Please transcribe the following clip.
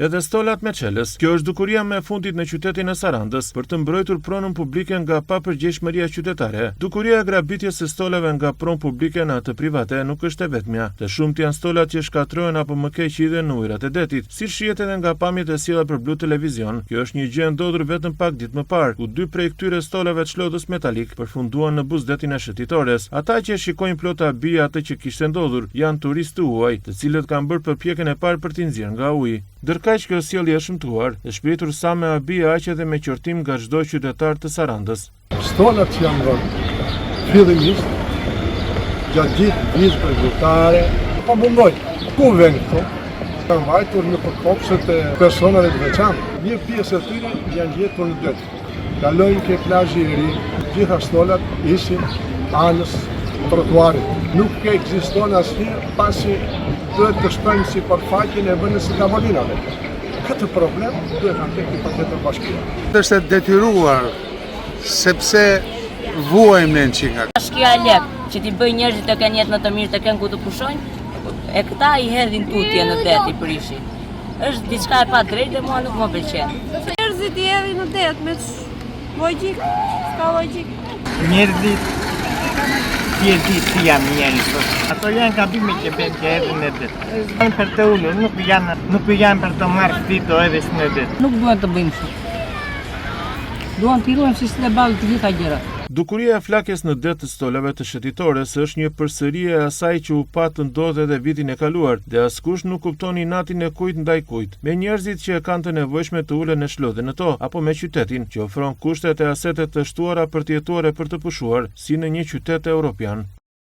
Edhe stolat me çelës. Kjo është dukuria me fundit në qytetin e Sarandës për të mbrojtur pronën publike nga papërgjegjësia qytetare. Dukuria e grabitjes së stolave nga pronë publike në atë private nuk është e vetmja. Të shumt janë stolat që shkatrohen apo më keq hidhen në ujërat e detit, si shihet edhe nga pamjet e sjellura për Blu Televizion. Kjo është një gjë e ndodhur vetëm pak ditë më parë, ku dy prej këtyre stolave të çlodhës metalik përfunduan në buzdetin e shëtitores. Ata që shikojnë plot abi atë që kishte ndodhur janë turistë huaj, të cilët kanë bërë përpjekjen e parë për t'i nxjerrë nga uji. Ndërkaq kjo sjellje është shëmtuar, e shpiritur sa me abi aq edhe me qortim nga çdo qytetar të Sarandës. Stolat që janë vënë fillimisht gjatë gjithë vizave zyrtare po mungojnë. Ku vjen këto? Kanë vajtur në përkopshët e personave të veçantë. Një pjesë e tyre janë gjetur në det. Kalojnë ke plazhi i ri, gjitha stolat ishin anës trotuarit. Nuk ekziston asnjë pasi duhet të shtojnë si përfaqen e vënës së tavolinave. Këtë problem duhet ta tek patjetër bashkia. Është e detyruar sepse vuajmë ne çinga. Bashkia e lek që t'i bëj njerëzit të kenë jetë më të mirë, të kenë ku të pushojnë, e këta i hedhin tutje në det i prishin. Është diçka e padrejtë dhe mua nuk më pëlqen. Njerëzit i hedhin në det me logjik, s'ka logjik. Njerëzit si janë njerëz. Ato janë gabime që bëjnë që hedhin në det. Janë për të ulur, nuk janë për të marrë fito edhe në det. Nuk duhet të bëjmë kështu. Duan t'i ruajmë si ballë të gjitha gjërat. Dukuria e flakjes në det të stolave të shëtitores është një përsëri e asaj që u pa të ndodhur edhe vitin e kaluar, dhe askush nuk kuptoni natin e kujt ndaj kujt, me njerëzit që e kanë të nevojshme të ulen në çlodhe në to, apo me qytetin që ofron kushtet e asetet të shtuara për të jetuar e për të pushuar, si në një qytet evropian.